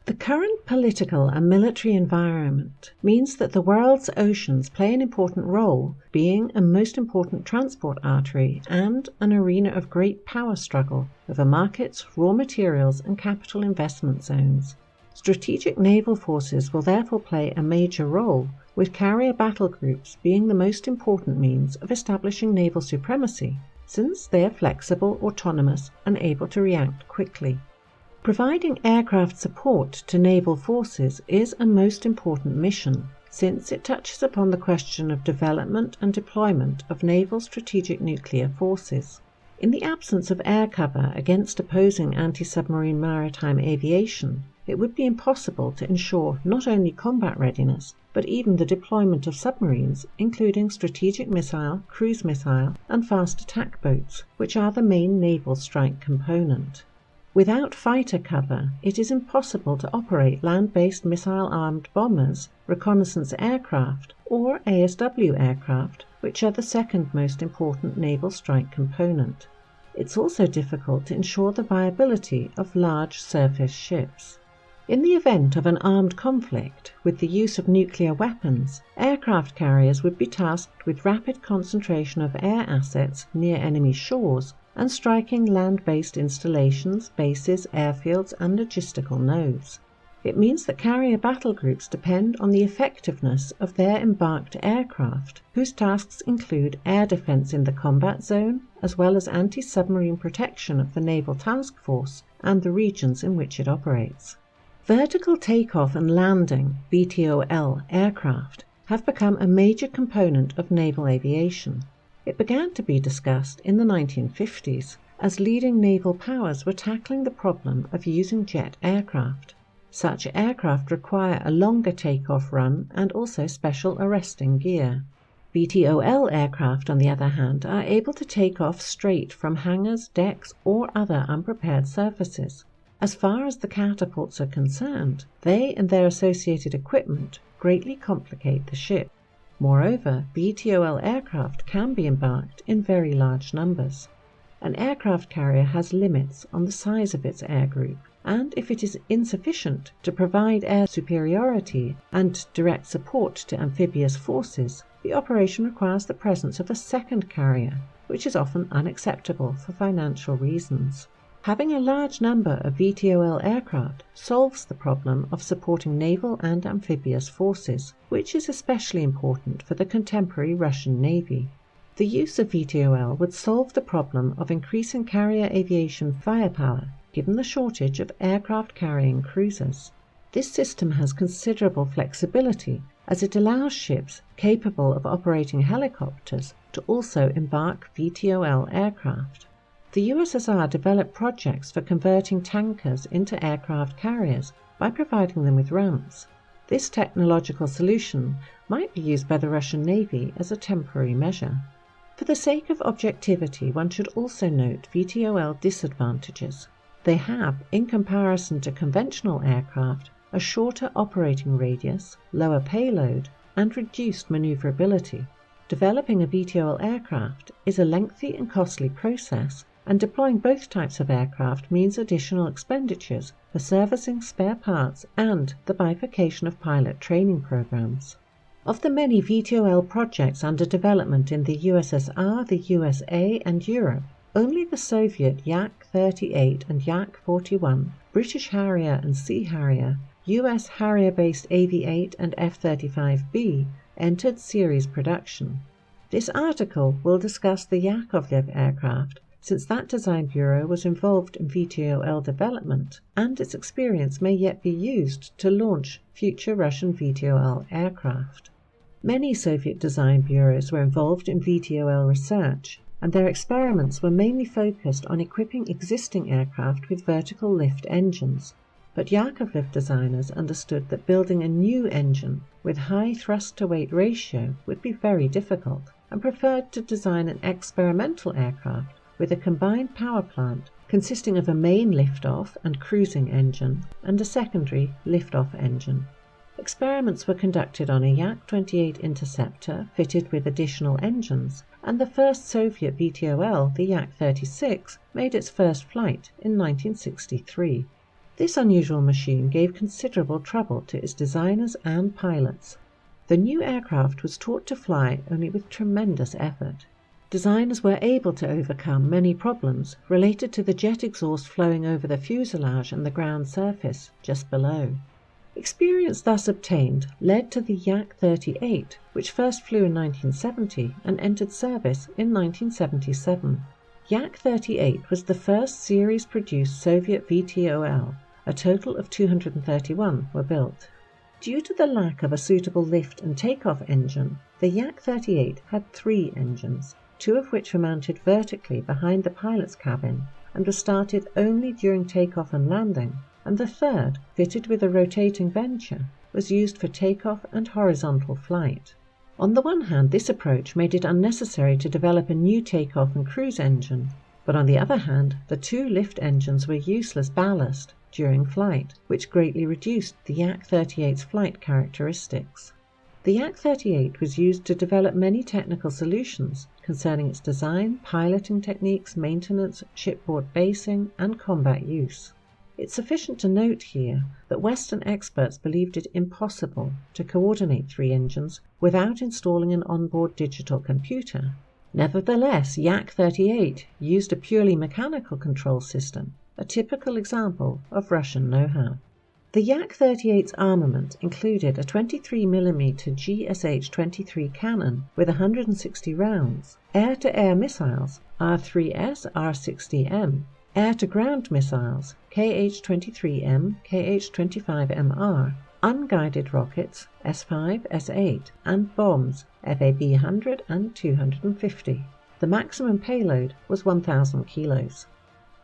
The current political and military environment means that the world's oceans play an important role, being a most important transport artery and an arena of great power struggle over markets, raw materials and capital investment zones. Strategic naval forces will therefore play a major role, with carrier battle groups being the most important means of establishing naval supremacy, since they are flexible, autonomous and able to react quickly. Providing aircraft support to naval forces is a most important mission, since it touches upon the question of development and deployment of naval strategic nuclear forces. In the absence of air cover against opposing anti-submarine maritime aviation, it would be impossible to ensure not only combat readiness, but even the deployment of submarines, including strategic missile, cruise missile, and fast attack boats, which are the main naval strike component. Without fighter cover, it is impossible to operate land-based missile-armed bombers, reconnaissance aircraft, or ASW aircraft, which are the second most important naval strike component. It's also difficult to ensure the viability of large surface ships. In the event of an armed conflict with the use of nuclear weapons, aircraft carriers would be tasked with rapid concentration of air assets near enemy shores and striking land-based installations, bases, airfields and logistical nodes. It means that carrier battle groups depend on the effectiveness of their embarked aircraft, whose tasks include air defense in the combat zone, as well as anti-submarine protection of the naval task force and the regions in which it operates. Vertical takeoff and landing (VTOL) aircraft have become a major component of naval aviation. It began to be discussed in the 1950s as leading naval powers were tackling the problem of using jet aircraft. Such aircraft require a longer takeoff run and also special arresting gear. VTOL aircraft, on the other hand, are able to take off straight from hangars, decks or other unprepared surfaces. As far as the catapults are concerned, they and their associated equipment greatly complicate the ship. Moreover, VTOL aircraft can be embarked in very large numbers. An aircraft carrier has limits on the size of its air group, and if it is insufficient to provide air superiority and direct support to amphibious forces, the operation requires the presence of a second carrier, which is often unacceptable for financial reasons. Having a large number of VTOL aircraft solves the problem of supporting naval and amphibious forces, which is especially important for the contemporary Russian Navy. The use of VTOL would solve the problem of increasing carrier aviation firepower, given the shortage of aircraft-carrying cruisers. This system has considerable flexibility, as it allows ships capable of operating helicopters to also embark VTOL aircraft. The USSR developed projects for converting tankers into aircraft carriers by providing them with ramps. This technological solution might be used by the Russian Navy as a temporary measure. For the sake of objectivity, one should also note VTOL disadvantages. They have, in comparison to conventional aircraft, a shorter operating radius, lower payload, and reduced maneuverability. Developing a VTOL aircraft is a lengthy and costly process, and deploying both types of aircraft means additional expenditures for servicing spare parts and the bifurcation of pilot training programs. Of the many VTOL projects under development in the USSR, the USA and Europe, only the Soviet Yak-38 and Yak-41, British Harrier and Sea Harrier, US Harrier-based AV-8 and F-35B entered series production. This article will discuss the Yakovlev aircraft, since that design bureau was involved in VTOL development, and its experience may yet be used to launch future Russian VTOL aircraft. Many Soviet design bureaus were involved in VTOL research, and their experiments were mainly focused on equipping existing aircraft with vertical lift engines. But Yakovlev designers understood that building a new engine with high thrust-to-weight ratio would be very difficult, and preferred to design an experimental aircraft with a combined power plant consisting of a main liftoff and cruising engine and a secondary liftoff engine. Experiments were conducted on a Yak-28 interceptor fitted with additional engines, and the first Soviet VTOL, the Yak-36, made its first flight in 1963. This unusual machine gave considerable trouble to its designers and pilots. The new aircraft was taught to fly only with tremendous effort. Designers were able to overcome many problems related to the jet exhaust flowing over the fuselage and the ground surface just below. Experience thus obtained led to the Yak-38, which first flew in 1970 and entered service in 1977. Yak-38 was the first series-produced Soviet VTOL. A total of 231 were built. Due to the lack of a suitable lift and takeoff engine, the Yak-38 had 3 engines, 2 of which were mounted vertically behind the pilot's cabin and were started only during takeoff and landing, and the third, fitted with a rotating venture, was used for takeoff and horizontal flight. On the one hand, this approach made it unnecessary to develop a new takeoff and cruise engine, but on the other hand, the 2 lift engines were useless ballast during flight, which greatly reduced the Yak-38's flight characteristics. The Yak-38 was used to develop many technical solutions concerning its design, piloting techniques, maintenance, shipboard basing, and combat use. It's sufficient to note here that Western experts believed it impossible to coordinate 3 engines without installing an onboard digital computer. Nevertheless, Yak-38 used a purely mechanical control system, a typical example of Russian know-how. The Yak-38's armament included a 23mm GSH-23 cannon with 160 rounds, air-to-air missiles R3S, R60M, air-to-ground missiles KH-23M, KH-25MR, unguided rockets S5, S8, and bombs FAB-100 and 250. The maximum payload was 1,000 kilos.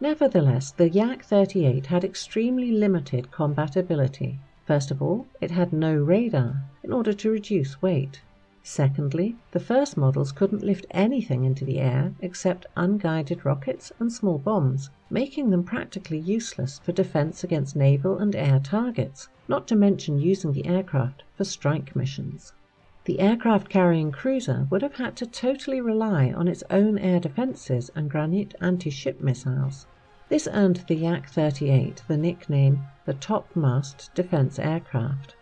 Nevertheless, the Yak-38 had extremely limited combat ability. First of all, it had no radar in order to reduce weight. Secondly, the first models couldn't lift anything into the air except unguided rockets and small bombs, making them practically useless for defense against naval and air targets, not to mention using the aircraft for strike missions. The aircraft-carrying cruiser would have had to totally rely on its own air defenses and Granit anti-ship missiles. This earned the Yak-38 the nickname the topmast defense aircraft.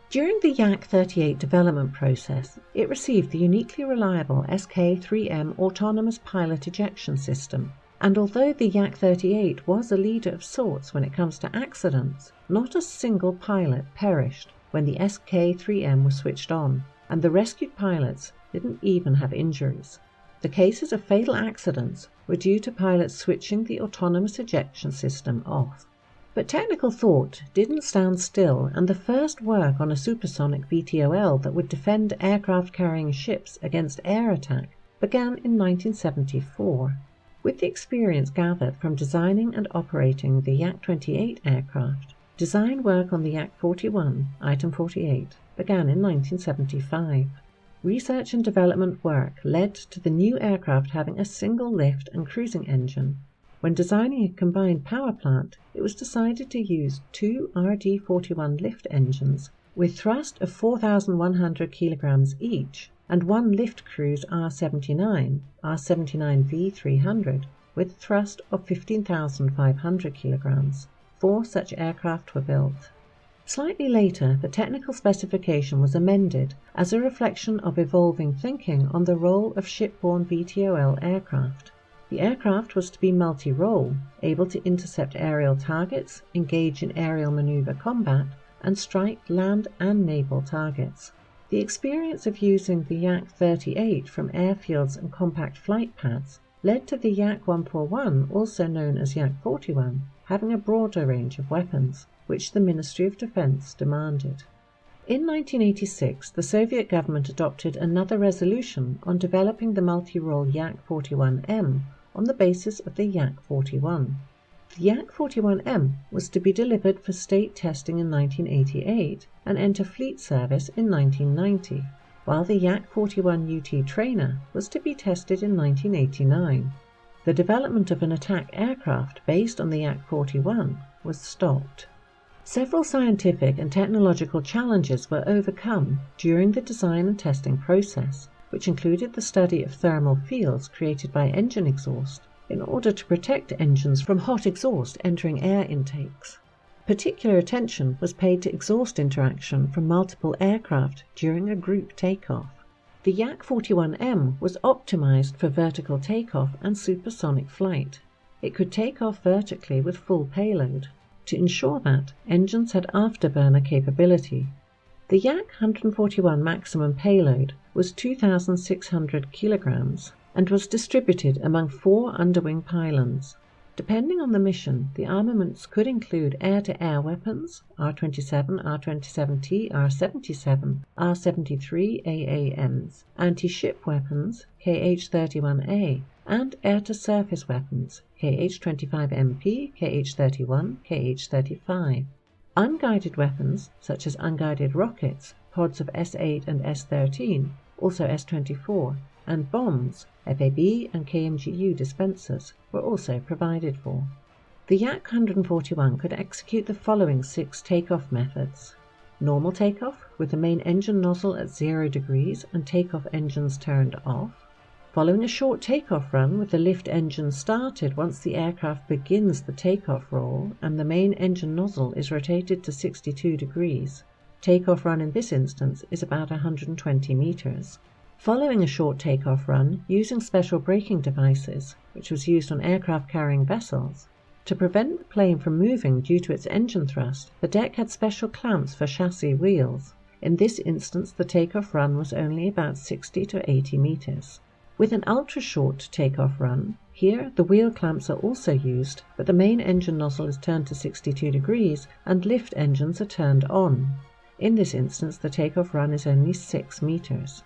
During the Yak-38 development process, it received the uniquely reliable SK-3M autonomous pilot ejection system, and although the Yak-38 was a leader of sorts when it comes to accidents, not a single pilot perished when the SK-3M was switched on, and the rescued pilots didn't even have injuries. The cases of fatal accidents were due to pilots switching the autonomous ejection system off. But technical thought didn't stand still, and the first work on a supersonic VTOL that would defend aircraft-carrying ships against air attack began in 1974. With the experience gathered from designing and operating the Yak-28 aircraft, design work on the Yak-41, Item 48, began in 1975. Research and development work led to the new aircraft having a single lift and cruising engine. When designing a combined power plant, it was decided to use 2 RD-41 lift engines with thrust of 4,100 kilograms each and 1 lift cruise R-79, R-79V300 with thrust of 15,500 kilograms. 4 such aircraft were built. Slightly later, the technical specification was amended as a reflection of evolving thinking on the role of shipborne VTOL aircraft. The aircraft was to be multi-role, able to intercept aerial targets, engage in aerial maneuver combat, and strike land and naval targets. The experience of using the Yak-38 from airfields and compact flight pads led to the Yak-141, also known as Yak-41, having a broader range of weapons, which the Ministry of Defense demanded. In 1986, the Soviet government adopted another resolution on developing the multi-role Yak-41M on the basis of the Yak-41. The Yak-41M was to be delivered for state testing in 1988 and enter fleet service in 1990, while the Yak-41 UT trainer was to be tested in 1989. The development of an attack aircraft based on the Yak-41 was stopped. Several scientific and technological challenges were overcome during the design and testing process, which included the study of thermal fields created by engine exhaust in order to protect engines from hot exhaust entering air intakes. Particular attention was paid to exhaust interaction from multiple aircraft during a group takeoff. The Yak-41M was optimized for vertical takeoff and supersonic flight. It could take off vertically with full payload. To ensure that, engines had afterburner capability. The Yak-141 maximum payload was 2,600 kilograms and was distributed among 4 underwing pylons. Depending on the mission, the armaments could include air-to-air weapons, R-27, R-27T, R-77, R-73 AAMs, anti-ship weapons, KH-31A, and air-to-surface weapons, KH-25MP, KH-31, KH-35. Unguided weapons, such as unguided rockets, pods of S-8 and S-13, also S-24, and bombs, FAB and KMGU dispensers, were also provided for. The Yak-141 could execute the following 6 takeoff methods. Normal takeoff, with the main engine nozzle at 0 degrees and takeoff engines turned off. Following a short takeoff run with the lift engine started once the aircraft begins the takeoff roll and the main engine nozzle is rotated to 62 degrees. Takeoff run in this instance is about 120 meters. Following a short takeoff run using special braking devices, which was used on aircraft carrying vessels. To prevent the plane from moving due to its engine thrust, the deck had special clamps for chassis wheels. In this instance, the takeoff run was only about 60 to 80 meters. With an ultra-short takeoff run, here the wheel clamps are also used, but the main engine nozzle is turned to 62 degrees and lift engines are turned on. In this instance, the takeoff run is only 6 meters.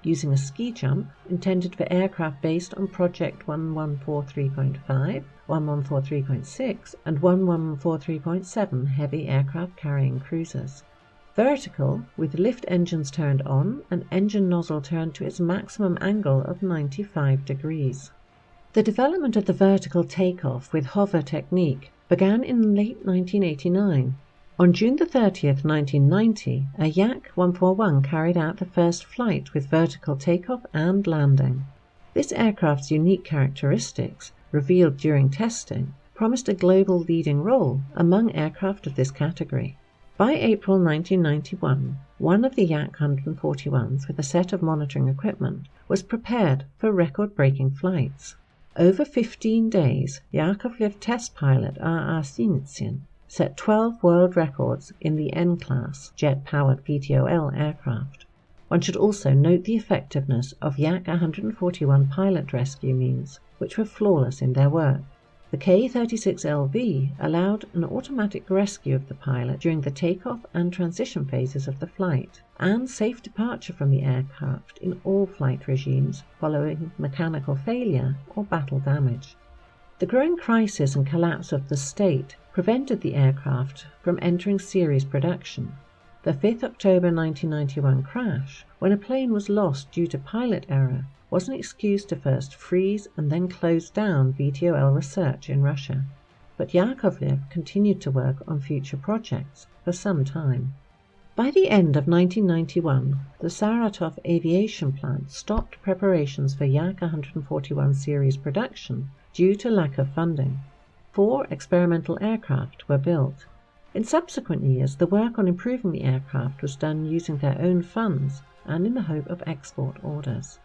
Using a ski jump, intended for aircraft based on Project 1143.5, 1143.6, and 1143.7 heavy aircraft carrying cruisers. Vertical, with lift engines turned on and engine nozzle turned to its maximum angle of 95 degrees. The development of the vertical takeoff with hover technique began in late 1989. On June 30th, 1990, a Yak-141 carried out the first flight with vertical takeoff and landing. This aircraft's unique characteristics, revealed during testing, promised a global leading role among aircraft of this category. By April 1991, one of the Yak-141s with a set of monitoring equipment was prepared for record-breaking flights. Over 15 days, Yakovlev test pilot A.A. Sinitsyn set 12 world records in the N-class jet-powered VTOL aircraft. One should also note the effectiveness of Yak-141 pilot rescue means, which were flawless in their work. The K-36LV allowed an automatic rescue of the pilot during the takeoff and transition phases of the flight, and safe departure from the aircraft in all flight regimes following mechanical failure or battle damage. The growing crisis and collapse of the state prevented the aircraft from entering series production. The 5th October 1991 crash, when a plane was lost due to pilot error, was an excuse to first freeze and then close down VTOL research in Russia. But Yakovlev continued to work on future projects for some time. By the end of 1991, the Saratov aviation plant stopped preparations for Yak-141 series production due to lack of funding. 4 experimental aircraft were built. In subsequent years, the work on improving the aircraft was done using their own funds and in the hope of export orders.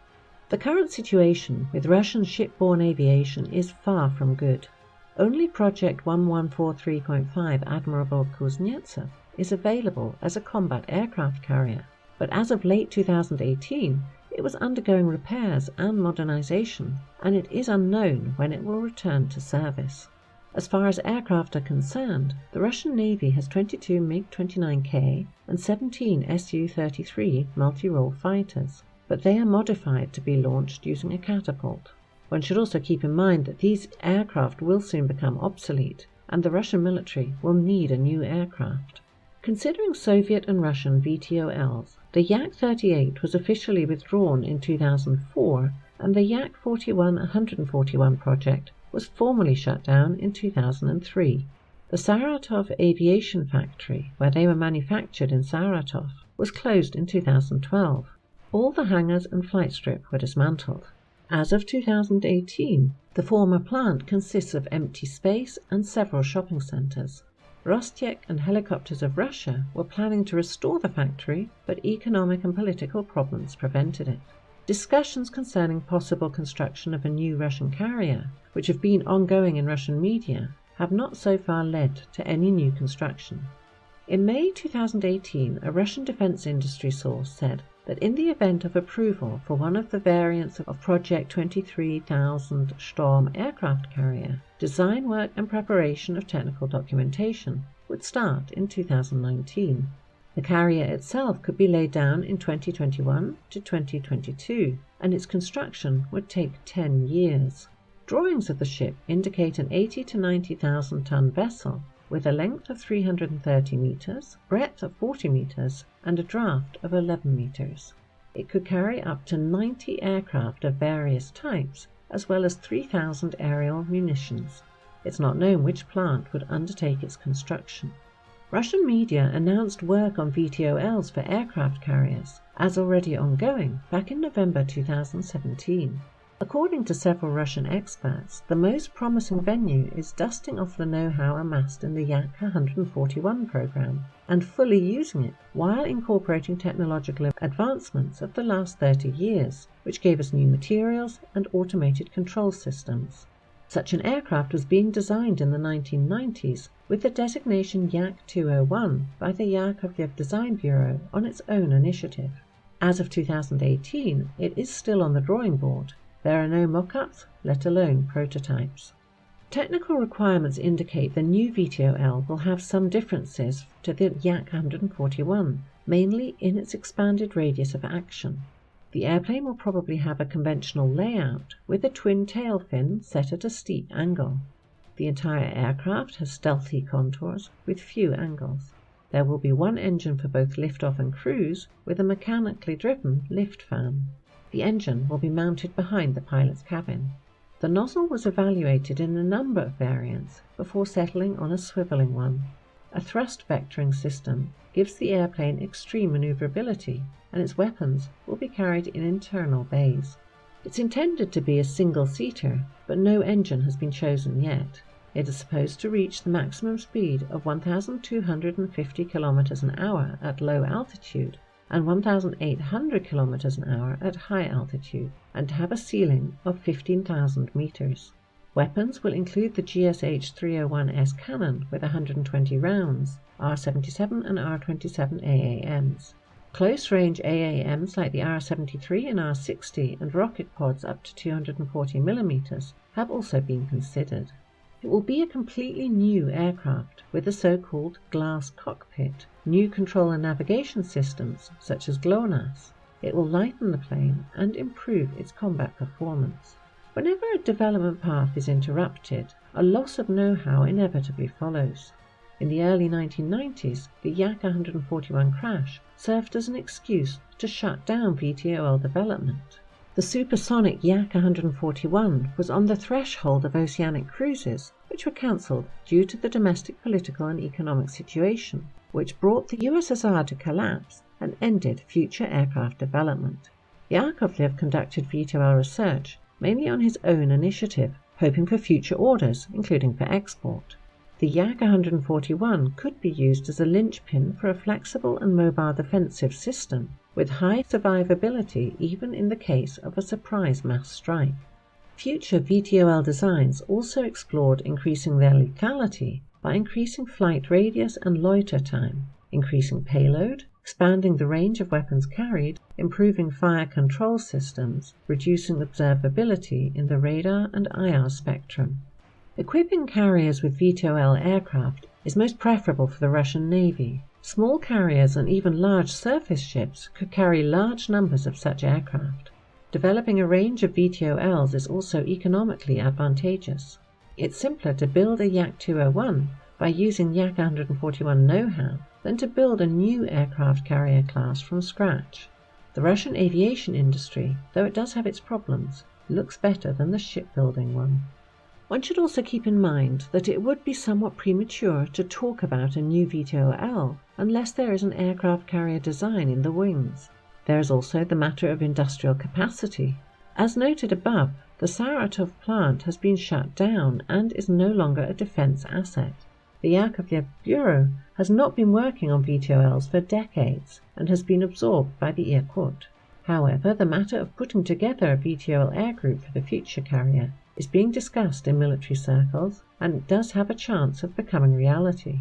The current situation with Russian shipborne aviation is far from good. Only Project 1143.5 Admiral Kuznetsov is available as a combat aircraft carrier, but as of late 2018, it was undergoing repairs and modernization, and it is unknown when it will return to service. As far as aircraft are concerned, the Russian Navy has 22 MiG-29K and 17 Su-33 multi-role fighters, but they are modified to be launched using a catapult. One should also keep in mind that these aircraft will soon become obsolete, and the Russian military will need a new aircraft. Considering Soviet and Russian VTOLs, the Yak-38 was officially withdrawn in 2004, and the Yak-41-141 project was formally shut down in 2003. The Saratov aviation factory, where they were manufactured in Saratov, was closed in 2012. All the hangars and flight strip were dismantled. As of 2018, the former plant consists of empty space and several shopping centres. Rostec and Helicopters of Russia were planning to restore the factory, but economic and political problems prevented it. Discussions concerning possible construction of a new Russian carrier, which have been ongoing in Russian media, have not so far led to any new construction. In May 2018, a Russian defense industry source said that in the event of approval for one of the variants of Project 23,000 Storm aircraft carrier, design work and preparation of technical documentation would start in 2019. The carrier itself could be laid down in 2021 to 2022, and its construction would take 10 years. Drawings of the ship indicate an 80 to 90,000 ton vessel with a length of 330 meters, breadth of 40 meters, and a draft of 11 meters. It could carry up to 90 aircraft of various types, as well as 3,000 aerial munitions. It's not known which plant would undertake its construction. Russian media announced work on VTOLs for aircraft carriers as already ongoing back in November 2017. According to several Russian experts, the most promising venue is dusting off the know-how amassed in the Yak 141 program and fully using it while incorporating technological advancements of the last 30 years, which gave us new materials and automated control systems. Such an aircraft was being designed in the 1990s with the designation Yak 201 by the Yakovlev Design Bureau on its own initiative. As of 2018, it is still on the drawing board. There are no mock-ups, let alone prototypes. Technical requirements indicate the new VTOL will have some differences to the Yak 141, mainly in its expanded radius of action. The airplane will probably have a conventional layout with a twin tail fin set at a steep angle. The entire aircraft has stealthy contours with few angles. There will be one engine for both liftoff and cruise with a mechanically driven lift fan. The engine will be mounted behind the pilot's cabin. The nozzle was evaluated in a number of variants before settling on a swiveling one. A thrust vectoring system gives the airplane extreme maneuverability, and its weapons will be carried in internal bays. It's intended to be a single-seater, but no engine has been chosen yet. It is supposed to reach the maximum speed of 1,250 km an hour at low altitude and 1,800 km an hour at high altitude, and to have a ceiling of 15,000 meters. Weapons will include the GSH-301S cannon with 120 rounds, R-77 and R-27 AAMs. Close-range AAMs like the R-73 and R-60 and rocket pods up to 240 mm have also been considered. It will be a completely new aircraft with a so-called glass cockpit, new control and navigation systems such as GLONASS. It will lighten the plane and improve its combat performance. Whenever a development path is interrupted, a loss of know-how inevitably follows. In the early 1990s, the Yak 141 crash served as an excuse to shut down VTOL development. The supersonic Yak 141 was on the threshold of oceanic cruises, which were cancelled due to the domestic political and economic situation, which brought the USSR to collapse and ended future aircraft development. Yakovlev conducted VTOL research mainly on his own initiative, hoping for future orders, including for export. The Yak 141 could be used as a linchpin for a flexible and mobile defensive system, with high survivability even in the case of a surprise mass strike. Future VTOL designs also explored increasing their lethality by increasing flight radius and loiter time, increasing payload, expanding the range of weapons carried, improving fire control systems, reducing observability in the radar and IR spectrum. Equipping carriers with VTOL aircraft is most preferable for the Russian Navy. Small carriers and even large surface ships could carry large numbers of such aircraft. Developing a range of VTOLs is also economically advantageous. It's simpler to build a Yak 201 by using Yak 141 know-how than to build a new aircraft carrier class from scratch. The Russian aviation industry, though it does have its problems, looks better than the shipbuilding one. One should also keep in mind that it would be somewhat premature to talk about a new VTOL unless there is an aircraft carrier design in the wings. There is also the matter of industrial capacity. As noted above, the Saratov plant has been shut down and is no longer a defense asset. The Yakovlev Bureau has not been working on VTOLs for decades and has been absorbed by the Irkut. However, the matter of putting together a VTOL air group for the future carrier is being discussed in military circles, and it does have a chance of becoming reality.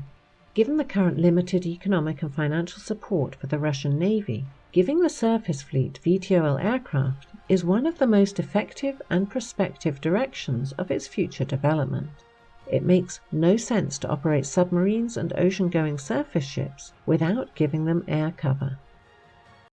Given the current limited economic and financial support for the Russian Navy, giving the surface fleet VTOL aircraft is one of the most effective and prospective directions of its future development. It makes no sense to operate submarines and ocean-going surface ships without giving them air cover.